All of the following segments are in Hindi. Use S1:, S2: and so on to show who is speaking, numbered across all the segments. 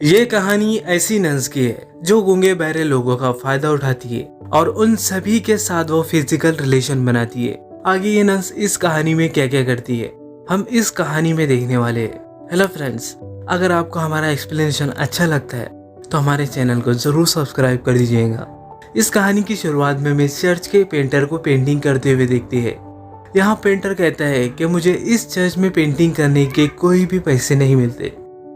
S1: ये कहानी ऐसी नंस की है जो गूंगे बहरे लोगों का फायदा उठाती है और उन सभी के साथ वो फिजिकल रिलेशन बनाती है। आगे ये नंस इस कहानी में क्या क्या करती है हम इस कहानी में देखने वाले हैं। हेलो फ्रेंड्स, अगर आपको हमारा एक्सप्लेनेशन अच्छा लगता है तो हमारे चैनल को जरूर सब्सक्राइब कर दीजिएगा। इस कहानी की शुरुआत में मैं चर्च के पेंटर को पेंटिंग करते हुए देखती है। यहाँ पेंटर कहता है कि मुझे इस चर्च में पेंटिंग करने के कोई भी पैसे नहीं मिलते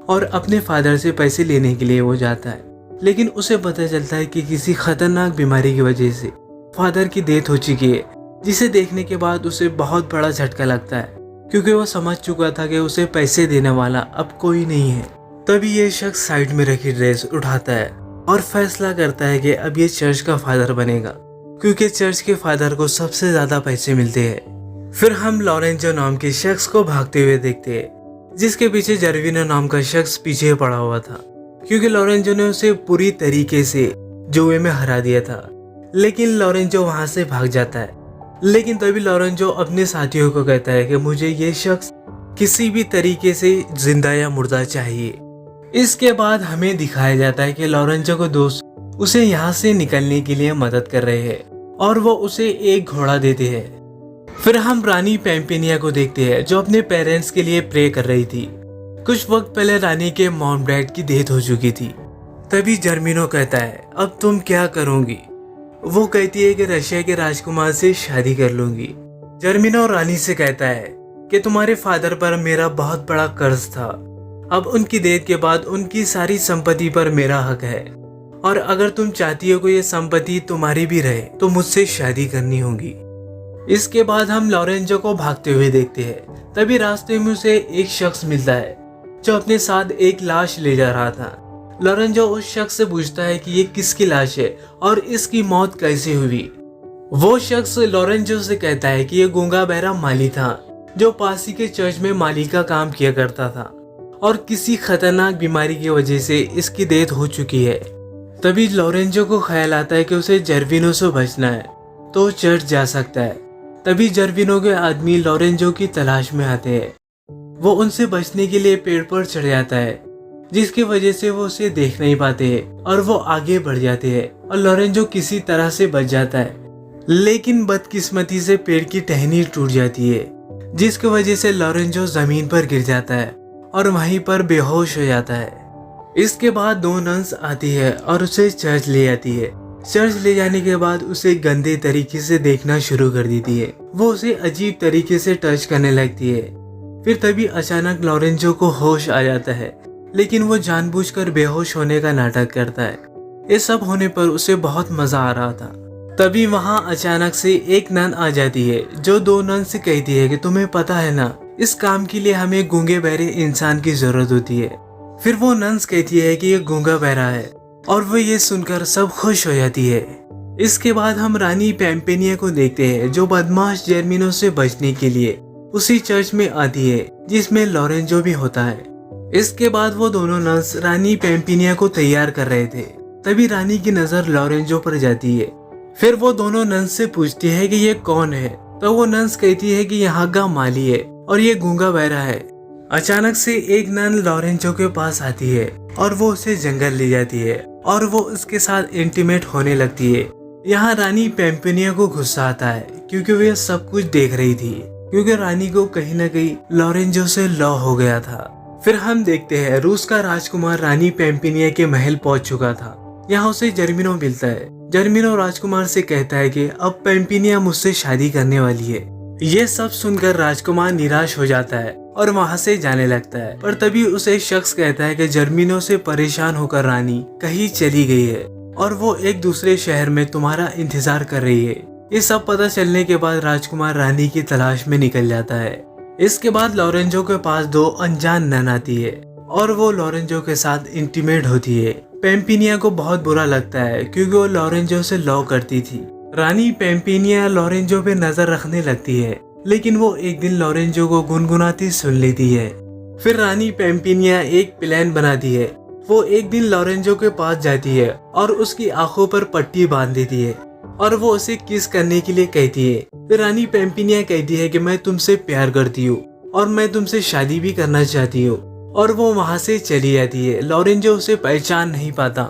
S1: और अपने फादर से पैसे लेने के लिए वो जाता है, लेकिन उसे पता चलता है कि किसी खतरनाक बीमारी की वजह से फादर की डेथ हो चुकी है, जिसे देखने के बाद उसे बहुत बड़ा झटका लगता है क्योंकि वो समझ चुका था कि उसे पैसे देने वाला अब कोई नहीं है। तभी ये शख्स साइड में रखी ड्रेस उठाता है और फैसला करता है कि अब ये चर्च का फादर बनेगा क्योंकि चर्च के फादर को सबसे ज्यादा पैसे मिलते हैं। फिर हम लॉरेंजो नाम के शख्स को भागते हुए देखते हैं, जिसके पीछे जर्विनो नाम का शख्स पीछे पड़ा हुआ था क्योंकि लॉरेंजो ने उसे पूरी तरीके से जुए में हरा दिया था। लेकिन लॉरेंजो वहां से भाग जाता है, लेकिन तभी लॉरेंजो अपने साथियों को कहता है कि मुझे ये शख्स किसी भी तरीके से जिंदा या मुर्दा चाहिए। इसके बाद हमें दिखाया जाता है कि लॉरेंजो को दोस्त उसे यहाँ से निकलने के लिए मदद कर रहे हैं और वो उसे एक घोड़ा देते हैं। फिर हम रानी पैम्पेनिया को देखते हैं जो अपने पेरेंट्स के लिए प्रे कर रही थी। कुछ वक्त पहले रानी के मॉम डैड की डेथ हो चुकी थी। तभी जर्मिनो कहता है अब तुम क्या करोगी। वो कहती है कि रशिया के राजकुमार से शादी कर लूंगी। जर्मिनो रानी से कहता है कि तुम्हारे फादर पर मेरा बहुत बड़ा कर्ज था, अब उनकी डेथ के बाद उनकी सारी संपत्ति पर मेरा हक है और अगर तुम चाहती हो कि ये संपत्ति तुम्हारी भी रहे तो मुझसे शादी करनी होगी। इसके बाद हम लॉरेंजो को भागते हुए देखते हैं। तभी रास्ते में उसे एक शख्स मिलता है जो अपने साथ एक लाश ले जा रहा था। लॉरेंजो उस शख्स से पूछता है कि ये किसकी लाश है और इसकी मौत कैसे हुई। वो शख्स लॉरेंजो से कहता है कि ये गूंगा बहरा माली था जो पास ही के चर्च में माली का काम किया करता था और किसी खतरनाक बीमारी की वजह से इसकी डेथ हो चुकी है। तभी लॉरेंजो को ख्याल आता है कि उसे जर्विनो से बचना है तो चर्च जा सकता है। तभी जर्विनो के आदमी लॉरेंजो की तलाश में आते हैं। वो उनसे बचने के लिए पेड़ पर चढ़ जाता है, जिसकी वजह से वो उसे देख नहीं पाते हैं और वो आगे बढ़ जाते हैं और लॉरेंजो किसी तरह से बच जाता है। लेकिन बदकिस्मती से पेड़ की टहनी टूट जाती है, जिसकी वजह से लॉरेंजो जमीन पर गिर जाता है और वहीं पर बेहोश हो जाता है। इसके बाद दो नन्स आती है और उसे चर्च ले जाती है। चर्च ले जाने के बाद उसे गंदे तरीके से देखना शुरू कर देती है। वो उसे अजीब तरीके से टच करने लगती है। फिर तभी अचानक लॉरेंजो को होश आ जाता है, लेकिन वो जानबूझकर बेहोश होने का नाटक करता है। ये सब होने पर उसे बहुत मजा आ रहा था। तभी वहाँ अचानक से एक नन आ जाती है जो दो नन से कहती है कि तुम्हें पता है ना, इस काम के लिए हमें गूंगे बहरे इंसान की जरूरत होती है। फिर वो नन्स कहती है कि ये गूंगा बहरा है और वो ये सुनकर सब खुश हो जाती है। इसके बाद हम रानी पैम्पेनिया को देखते हैं जो बदमाश जर्मिनो से बचने के लिए उसी चर्च में आती है जिसमें लॉरेंजो भी होता है। इसके बाद वो दोनों नर्स रानी पैम्पेनिया को तैयार कर रहे थे। तभी रानी की नजर लॉरेंजो पर जाती है। फिर वो दोनों नर्स से पूछती है कि ये कौन है, तो वो नर्स कहती है कि यहाँ का माली है और ये गूंगा बहरा है। अचानक से एक नन लॉरेंजो के पास आती है और वो उसे जंगल ले जाती है और वो उसके साथ इंटीमेट होने लगती है। यहाँ रानी पैम्पेनिया को गुस्सा आता है क्योंकि वो सब कुछ देख रही थी, क्योंकि रानी को कहीं न कहीं लॉरेंजो से लव हो गया था। फिर हम देखते हैं रूस का राजकुमार रानी पैम्पेनिया के महल पहुंच चुका था। यहाँ उसे जर्मिनो मिलता है। जर्मिनो राजकुमार से कहता है कि अब पैम्पेनिया मुझसे शादी करने वाली है। ये सब सुनकर राजकुमार निराश हो जाता है और वहाँ से जाने लगता है। पर तभी उसे शख्स कहता है कि जर्मिनो से परेशान होकर रानी कहीं चली गई है और वो एक दूसरे शहर में तुम्हारा इंतजार कर रही है। ये सब पता चलने के बाद राजकुमार रानी की तलाश में निकल जाता है। इसके बाद लॉरेंजो के पास दो अनजान नन आती है और वो लॉरेंजो के साथ इंटीमेट होती है। पैम्पेनिया को बहुत बुरा लगता है क्योंकि वो लॉरेंजो से लव करती थी। रानी पैम्पेनिया लॉरेंजो पे नजर रखने लगती है, लेकिन वो एक दिन लॉरेंजो को गुनगुनाती सुन लेती है। फिर रानी पैम्पेनिया एक प्लान बनाती है। वो एक दिन लॉरेंजो के पास जाती है और उसकी आंखों पर पट्टी बांध देती है और वो उसे किस करने के लिए कहती है। फिर रानी पैम्पेनिया कहती है कि मैं तुमसे प्यार करती हूँ और मैं तुमसे शादी भी करना चाहती हूँ और वो वहाँ से चली जाती है। लॉरेंजो उसे पहचान नहीं पाता,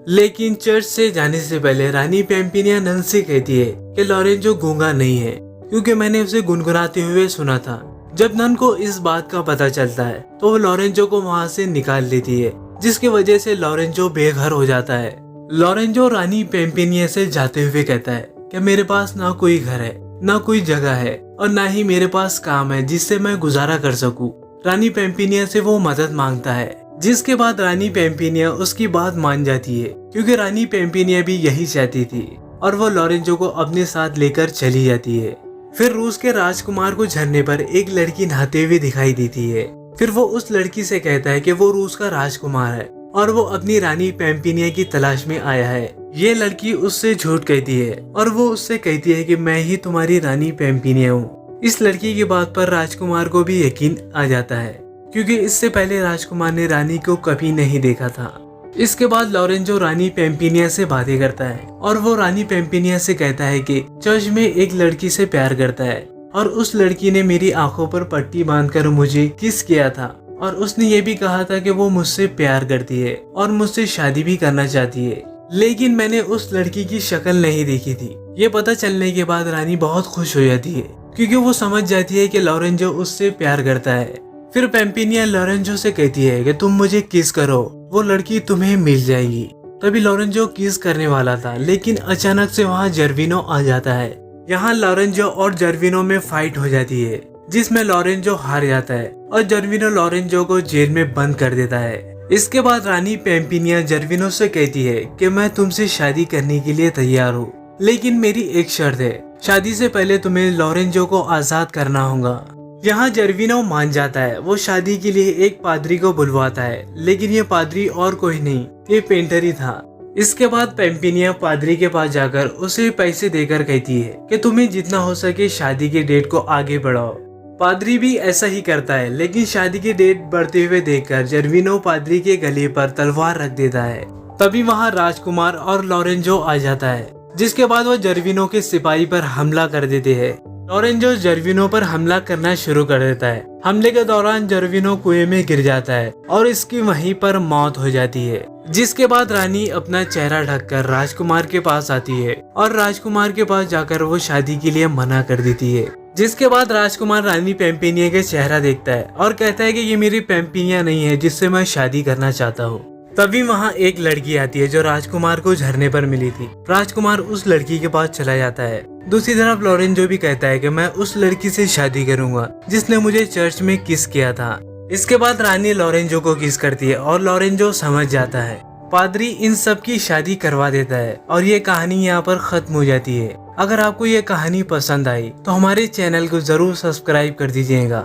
S1: लेकिन चर्च से जाने से पहले रानी पैम्पिनिया नन से कहती है कि लॉरेंजो गूंगा नहीं है, क्योंकि मैंने उसे गुनगुनाते हुए सुना था। जब नन को इस बात का पता चलता है तो वो लॉरेंजो को वहाँ से निकाल लेती है, जिसकी वजह से लॉरेंजो बेघर हो जाता है। लॉरेंजो रानी पैम्पिनिया से जाते हुए कहता है कि मेरे पास ना कोई घर है, ना कोई जगह है और ना ही मेरे पास काम है जिससे मैं गुजारा कर सकूं। रानी पैम्पिनिया से वो मदद मांगता है, जिसके बाद रानी पैम्पिनिया उसकी बात मान जाती है, क्योंकि रानी पैम्पिनिया भी यही चाहती थी और वो लॉरेंजो को अपने साथ लेकर चली जाती है। फिर रूस के राजकुमार को झरने पर एक लड़की नहाते हुए दिखाई देती है। फिर वो उस लड़की से कहता है कि वो रूस का राजकुमार है और वो अपनी रानी पैम्पिनिया की तलाश में आया है। ये लड़की उससे झूठ कहती है और वो उससे कहती है कि मैं ही तुम्हारी रानी पैम्पिनिया हूँ। इस लड़की की बात पर राजकुमार को भी यकीन आ जाता है, क्योंकि इससे पहले राजकुमार ने रानी को कभी नहीं देखा था। इसके बाद लॉरेंजो रानी पैम्पिनिया से बातें करता है और वो रानी पैम्पिनिया से कहता है कि चर्च में एक लड़की से प्यार करता है और उस लड़की ने मेरी आंखों पर पट्टी बांधकर मुझे किस किया था और उसने ये भी कहा था कि वो मुझसे प्यार करती है और मुझसे शादी भी करना चाहती है, लेकिन मैंने उस लड़की की शक्ल नहीं देखी थी। ये पता चलने के बाद रानी बहुत खुश हो जाती है, क्योंकि वो समझ जाती है कि लॉरेंजो उससे प्यार करता है। फिर पैम्पिनिया लॉरेंजो से कहती है कि तुम मुझे किस करो, वो लड़की तुम्हें मिल जाएगी। तभी लॉरेंजो किस करने वाला था, लेकिन अचानक से वहाँ जर्विनो आ जाता है। यहाँ लॉरेंजो और जर्विनो में फाइट हो जाती है, जिसमें लॉरेंजो हार जाता है और जर्विनो लॉरेंजो को जेल में बंद कर देता है। इसके बाद रानी पैम्पिनिया जर्विनो से कहती है कि मैं तुमसे शादी करने के लिए तैयार हूँ, लेकिन मेरी एक शर्त है, शादी से पहले तुम्हें लॉरेंजो को आजाद करना होगा। यहाँ जर्विनो मान जाता है। वो शादी के लिए एक पादरी को बुलवाता है, लेकिन ये पादरी और कोई नहीं, ये पेंटर ही था। इसके बाद पैम्पिनिया पादरी के पास जाकर उसे पैसे देकर कहती है कि तुम्हें जितना हो सके शादी की डेट को आगे बढ़ाओ। पादरी भी ऐसा ही करता है, लेकिन शादी की डेट बढ़ते हुए देखकर जर्विनो पादरी के गले पर तलवार रख देता है। तभी वहाँ राजकुमार और लॉरेंजो आ जाता है, जिसके बाद वो जर्विनो के सिपाही पर हमला कर देते हैं। लॉरेंजो जर्विनो पर हमला करना शुरू कर देता है। हमले के दौरान जर्विनो कुएं में गिर जाता है और इसकी वहीं पर मौत हो जाती है, जिसके बाद रानी अपना चेहरा ढककर राजकुमार के पास आती है और राजकुमार के पास जाकर वो शादी के लिए मना कर देती है। जिसके बाद राजकुमार रानी पैम्पिनिया के चेहरा देखता है और कहता है कि ये मेरी पैम्पिनिया नहीं है जिससे मैं शादी करना चाहता हूँ। तभी वहाँ एक लड़की आती है जो राजकुमार को झरने पर मिली थी। राजकुमार उस लड़की के पास चला जाता है। दूसरी तरफ लॉरेंजो भी कहता है कि मैं उस लड़की से शादी करूंगा जिसने मुझे चर्च में किस किया था। इसके बाद रानी लॉरेंजो को किस करती है और लॉरेंजो समझ जाता है। पादरी इन सब की शादी करवा देता है और ये कहानी यहाँ पर खत्म हो जाती है। अगर आपको ये कहानी पसंद आई तो हमारे चैनल को जरूर सब्सक्राइब कर दीजिएगा।